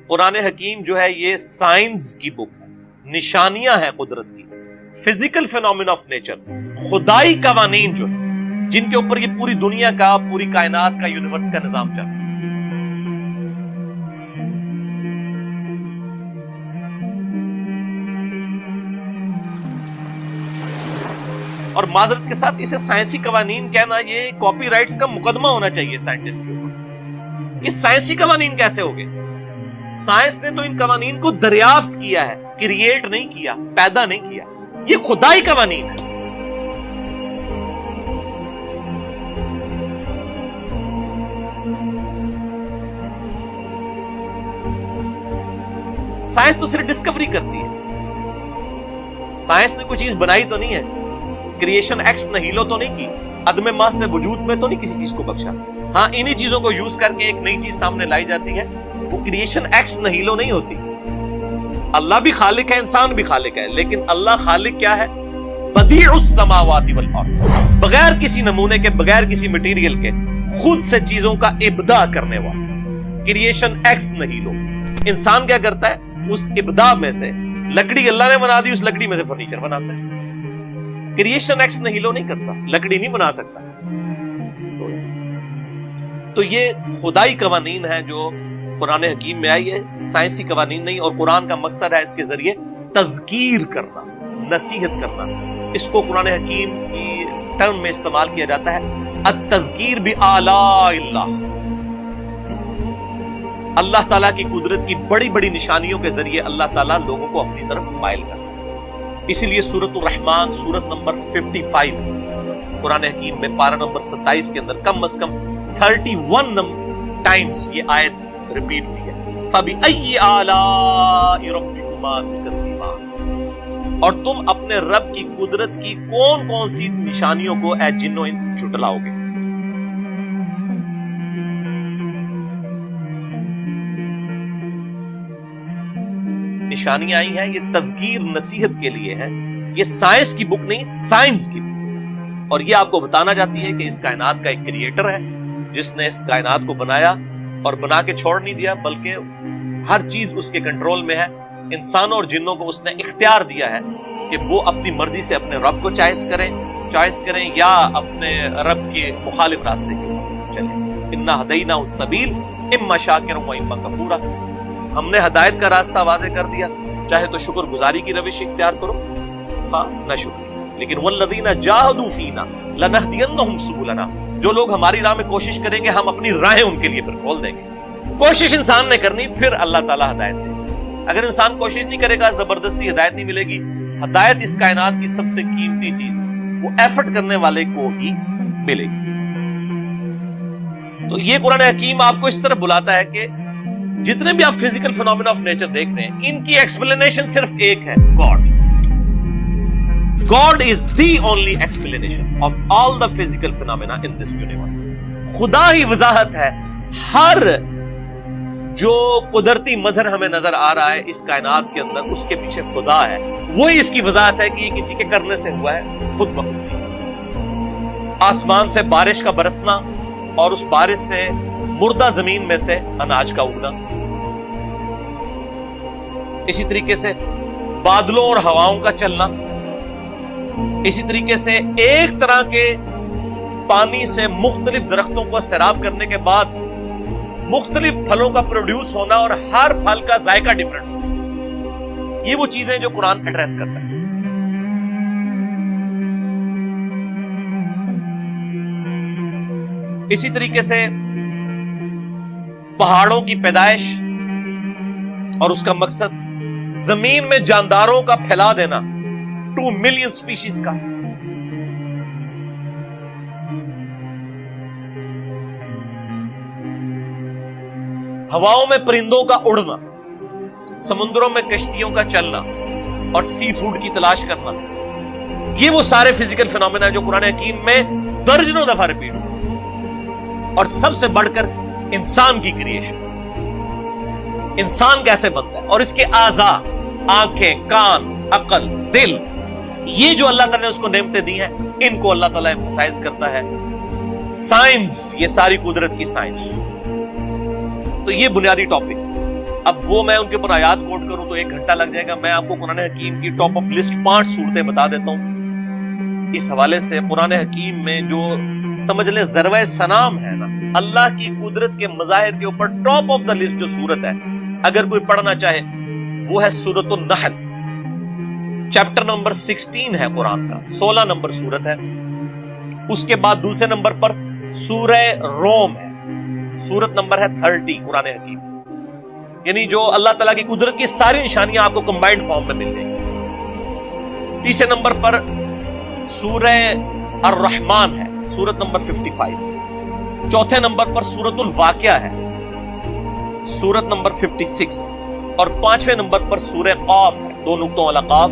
قرآن حکیم جو ہے یہ سائنس کی بک ہے، نشانیاں ہیں قدرت کی، فزیکل فینومینا آف نیچر، خدائی قوانین جو ہے جن کے اوپر یہ پوری دنیا کا، پوری کائنات کا، یونیورس کا نظام چل رہا ہے۔ اور معذرت کے ساتھ اسے سائنسی قوانین کہنا، یہ کاپی رائٹس کا مقدمہ ہونا چاہیے سائنٹسٹ کے اوپر۔ یہ سائنسی قوانین کیسے ہو گئے؟ سائنس نے تو ان قوانین کو دریافت کیا ہے، کریٹ نہیں کیا، پیدا نہیں کیا، یہ خدائی قوانین ہے۔ سائنس تو صرف ڈسکوری کرتی ہے، سائنس نے کوئی چیز بنائی تو نہیں ہے، کریشن ایکس نہیلو تو نہیں کی، عدم محض سے وجود میں تو نہیں کسی چیز کو بخشا۔ ہاں انہی چیزوں کو یوز کر کے ایک نئی چیز سامنے لائی جاتی ہے، وہ کریشن ایکس نہیلو نہیں ہوتی۔ اللہ بھی خالق ہے، انسان بھی خالق ہے، لیکن اللہ خالق کیا ہے؟ بدیع السماوات والارض، بغیر کسی نمونے کے، بغیر کسی مٹیریل کے خود سے چیزوں کا ابداع کرنے والا، کریشن ایکس نہیلو۔ انسان کیا کرتا ہے؟ اس ابداع میں سے لکڑی اللہ نے بنا دی، اس لکڑی میں سے فرنیچر بناتا ہے۔ کریشن ایکس نہیلو نہیں کرتا، لکڑی نہیں بنا سکتا۔ تو یہ خدائی قوانین ہیں جو قرآن حکیم میں آئی ہے، سائنسی قوانین نہیں۔ اور قرآن کا مقصد ہے اس کے ذریعے تذکیر کرنا، نصیحت کرنا۔ اس کو قرآن حکیم کی ٹرم میں استعمال کیا جاتا ہے التذکیر بآلاء اللہ، اللہ تعالیٰ کی قدرت کی بڑی بڑی نشانیوں کے ذریعے اللہ تعالیٰ لوگوں کو اپنی طرف مائل کرتا ہے۔ اسی لیے سورۃ الرحمن، سورت نمبر 55 قرآن حکیم میں پارہ نمبر 27 کے اندر کم از کم 31 ٹائمز یہ آیت ریپیٹ ہوئی ہے، فَبِأَيِّ آلَاءِ رَبِّكُمَا تُكَذِّبَانِ، اور تم اپنے رب کی قدرت کی کون کون سی نشانیوں کو اے جنو انس جھٹلاؤ گے۔ نشانیاں آئی ہیں، یہ تذکیر نصیحت کے لیے ہے، یہ سائنس کی بک نہیں، سائنس کی بک۔ اور یہ آپ کو بتانا چاہتی ہے کہ اس کائنات کا ایک کریٹر ہے جس نے اس کائنات کو بنایا اور بنا کے چھوڑ نہیں دیا، بلکہ ہر چیز اس کے کنٹرول میں ہے۔ انسانوں اور جنوں کو اس نے اختیار دیا ہے کہ وہ اپنی مرضی سے اپنے رب کو چوائس کریں یا اپنے رب کے مخالف راستے کے چلیں۔ انا ہدیناہ السبیل اما شاکرا و اما کفورا، ہم نے ہدایت کا راستہ واضح کر دیا، چاہے تو شکر گزاری کی روش اختیار کرو، ہاں نہ شکر، لیکن والذین جاہدوا فینا لنہدینہم سبلنا، جو لوگ ہماری راہ میں کوشش کریں گے ہم اپنی راہیں ان کے لیے پھر کھول دیں گے۔ کوشش انسان نے کرنی، پھر اللہ تعالیٰ ہدایت دے گا۔ اگر انسان کوشش نہیں کرے گا، زبردستی ہدایت نہیں ملے گی۔ ہدایت اس کائنات کی سب سے قیمتی چیز ہے، وہ ایفرٹ کرنے والے کو ہی ملے گی۔ تو یہ قرآن حکیم آپ کو اس طرح بلاتا ہے کہ جتنے بھی آپ فزیکل فینومینا آف نیچر دیکھ رہے ہیں، ان کی ایکسپلینیشن صرف ایک ہے، God. God is the only explanation of all the physical phenomena in this universe۔ خدا ہی وضاحت ہے، ہر جو قدرتی مظہر ہمیں نظر آ رہا ہے اس کائنات کے اندر، اس کے پیچھے خدا ہے، وہی اس کی وضاحت ہے کہ یہ کسی کے کرنے سے ہوا ہے، خود بخود۔ آسمان سے بارش کا برسنا اور اس بارش سے مردہ زمین میں سے اناج کا اگنا، اسی طریقے سے بادلوں اور ہواؤں کا چلنا، اسی طریقے سے ایک طرح کے پانی سے مختلف درختوں کو سیراب کرنے کے بعد مختلف پھلوں کا پروڈیوس ہونا اور ہر پھل کا ذائقہ ڈیفرنٹ ہونا، یہ وہ چیزیں جو قرآن ایڈریس کرتا ہے۔ اسی طریقے سے پہاڑوں کی پیدائش اور اس کا مقصد زمین میں جانداروں کا پھیلا دینا، 2 ملین سپیشیز کا۔ ہواؤں میں پرندوں کا اڑنا، سمندروں میں کشتیوں کا چلنا اور سی فوڈ کی تلاش کرنا، یہ وہ سارے فزیکل فینومینا جو قرآن حکیم میں درجنوں دفعہ ریپیٹ ہوئے۔ اور سب سے بڑھ کر انسان کی کریشن، انسان کیسے بنتا ہے اور اس کے اعضاء، آنکھیں، کان، عقل، دل، یہ جو اللہ تعالیٰ نے اس کو نعمتیں دی ہیں، ان کو اللہ تعالیٰ ایمفسائز کرتا ہے۔ سائنس، یہ ساری قدرت کی سائنس۔ تو یہ بنیادی ٹاپک اب وہ میں ان کے اوپر آیات کوٹ کروں تو 1 گھنٹہ لگ جائے گا. میں آپ کو قرآن حکیم کی ٹاپ آف لسٹ 5 صورتیں بتا دیتا ہوں. اس حوالے سے قرآن حکیم میں جو سمجھ لیں ذروہ سنام ہے نا اللہ کی قدرت کے مظاہر کے اوپر ٹاپ آف دا لسٹ جو صورت ہے, اگر کوئی پڑھنا چاہے وہ ہے سورۃ النحل. چیپٹر نمبر 16 ہے قرآن کا, 16 نمبر صورت ہے. اس کے بعد دوسرے نمبر پر سورہ روم ہے, سورت نمبر ہے 30 قرآن حکیم. یعنی جو اللہ تعالیٰ کی قدرت کی ساری نشانیاں آپ کو کمبائنڈ فارم میں مل جائیں گی. تیسرے نمبر پر سورہ الرحمن ہے, سورت نمبر 55. چوتھے نمبر پر سورت الواقعہ ہے, سورت نمبر 56. اور 5ویں نمبر پر سورہ قاف ہے, 2 نقطوں والا قاف,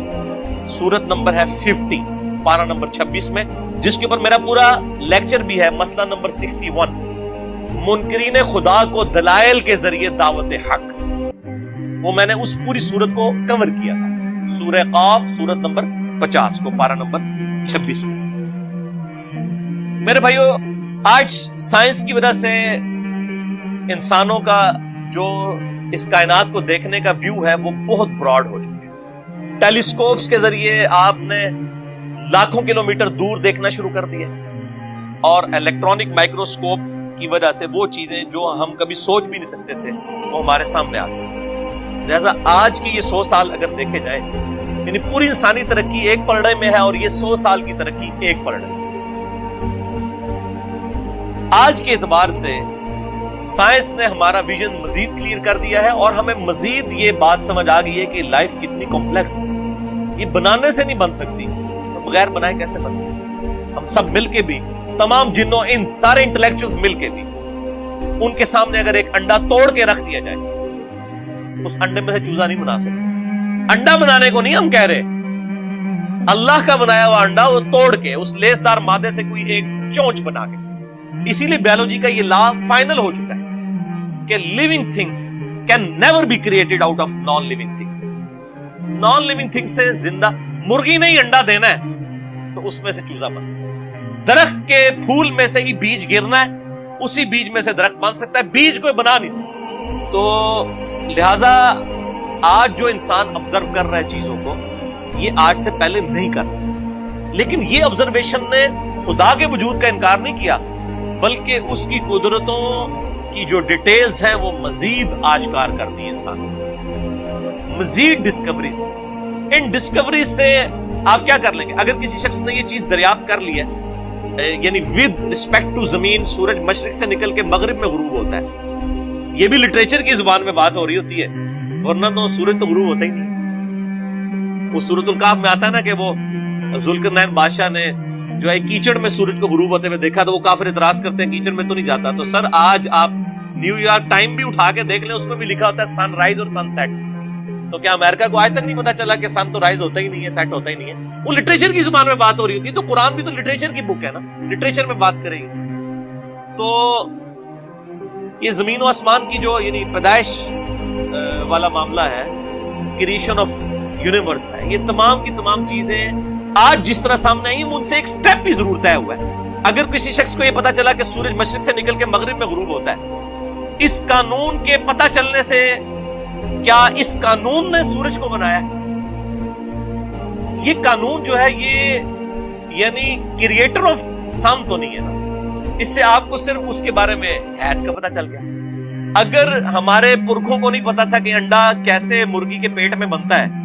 سورت نمبر ہے 50, پارہ نمبر 26 میں, جس کے اوپر میرا پورا لیکچر بھی ہے, مسئلہ نمبر 61, منکرین خدا کو دلائل کے ذریعے دعوت حق. وہ میں نے اس پوری سورت کو کور کیا تھا, سورہ قاف سورت نمبر 50 کو, پارہ نمبر 26 میں. میرے بھائیو, آج سائنس کی وجہ سے انسانوں کا جو اس کائنات کو دیکھنے کا ویو ہے وہ بہت براڈ ہو چکا ہے. ٹیلیسکوپس کے ذریعے آپ نے لاکھوں کلومیٹر دور دیکھنا شروع کر دیا, اور الیکٹرانک مائکروسکوپ کی وجہ سے وہ چیزیں جو ہم کبھی سوچ بھی نہیں سکتے تھے وہ ہمارے سامنے آ چکی. لہذا آج کی یہ 100 سال اگر دیکھے جائے, یعنی پوری انسانی ترقی ایک پلڑے میں ہے, اور یہ 100 سال کی ترقی ایک پلڑے. آج کے اعتبار سے سائنس نے ہمارا ویژن مزید کلیئر کر دیا ہے, اور ہمیں مزید یہ بات سمجھ آ گئی ہے کہ لائف کتنی کمپلیکس ہے. یہ بنانے سے نہیں بن سکتی, تو بغیر بنائے کیسے بنتی؟ ہم سب مل کے بھی, تمام جنوں ان سارے انٹلیکچوئلز مل کے بھی, ان کے سامنے اگر ایک انڈا توڑ کے رکھ دیا جائے, اس انڈے میں سے چوزا نہیں بنا سکتے. انڈا بنانے کو نہیں ہم کہہ رہے, اللہ کا بنایا ہوا انڈا وہ توڑ کے اس لیسدار مادے سے کوئی ایک چونچ بنا کے. اسی لیے بیولوجی کا یہ لا فائنل ہو چکا ہے کہ living things can never be created out of non living things. Non living things سے زندہ مرغی نے ہی انڈا دینا ہے تو اس میں سے چوزا بننا. درخت کے پھول میں سے ہی بیج گرنا ہے, اسی بیج میں سے درخت بن سکتا ہے, بیج کوئی بنا نہیں سکتا. تو لہذا آج جو انسان آبزرو کر رہا ہے چیزوں کو, یہ آج سے پہلے نہیں کر رہا. لیکن یہ آبزرویشن نے خدا کے وجود کا انکار نہیں کیا, بلکہ اس کی قدرتوں کی جو ڈیٹیلز ہیں وہ مزید آشکار کر دی انسان, مزید ڈسکوریز. ان ڈسکوریز سے آپ کیا کر لیں گے؟ اگر کسی شخص نے یہ چیز دریافت کر لی ہے, یعنی ود رسپیکٹ ٹو زمین سورج مشرق سے نکل کے مغرب میں غروب ہوتا ہے, یہ بھی لٹریچر کی زبان میں بات ہو رہی ہوتی ہے, ورنہ تو سورج تو غروب ہوتا ہی نہیں. وہ سورۃ الکہف میں آتا ہے نا کہ وہ ذوالقرنین بادشاہ نے جو ہے کیچڑ میں سورج کو غروب ہوتے ہوئے دیکھا, تو وہ کافر اعتراض کرتے ہیں کیچڑ میں تو نہیں جاتا. تو سر آج آپ نیو یارک ٹائم بھی اٹھا کے دیکھ لیں, اس میں بھی لکھا ہوتا ہے سن رائز اور سن سیٹ. تو کیا امریکہ کو آج تک نہیں پتا چلا کہ سن تو رائز ہوتا ہی نہیں ہے, سیٹ ہوتا ہی نہیں ہے؟ وہ لٹریچر کی زبان میں بات ہو رہی ہوتی ہے. تو قرآن بھی تو لٹریچر کی بک ہے نا, لٹریچر میں بات کرے گی. تو یہ زمین و آسمان کی جو یعنی پیدائش والا معاملہ ہے, کریشن آف یونیورس ہے, یہ تمام کی تمام چیزیں آج جس طرح سامنے آئی ہیں ان سے ایک سٹیپ بھی ضرور طے ہوا ہے. اگر کسی شخص کو یہ پتا چلا کہ سورج مشرق سے نکل کے مغرب میں غروب ہوتا ہے, اس قانون کے پتا چلنے سے کیا اس قانون نے سورج کو بنایا؟ یہ قانون جو ہے یہ یعنی کریٹر آف سن تو نہیں ہے نا, اس سے آپ کو صرف اس کے بارے میں حیات کا پتا چل گیا. اگر ہمارے پرکھوں کو نہیں پتا تھا کہ انڈا کیسے مرغی کے پیٹ میں بنتا ہے,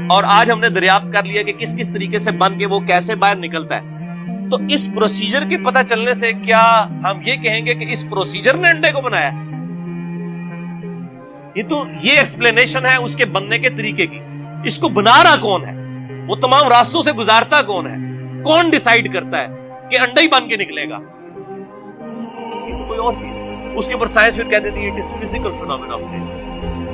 اور آج ہم نے دریافت کر لیا کہ کس کس طریقے سے بن کے وہ کیسے باہر نکلتا ہے, تو اس پروسیجر کے پتہ چلنے سے کیا ہم یہ کہیں گے کہ اس پروسیجر نے انڈے کو بنایا؟ یہ تو یہ ایکسپلینیشن ہے اس کے بننے کے طریقے کی. اس کو بنا رہا کون ہے, وہ تمام راستوں سے گزارتا کون ہے, کون ڈیسائیڈ کرتا ہے کہ انڈا ہی بن کے نکلے گا؟ یہ تو کوئی اور چیز. اس کے اوپر سائنس پھر کہتے تھے it is physical phenomena of nature.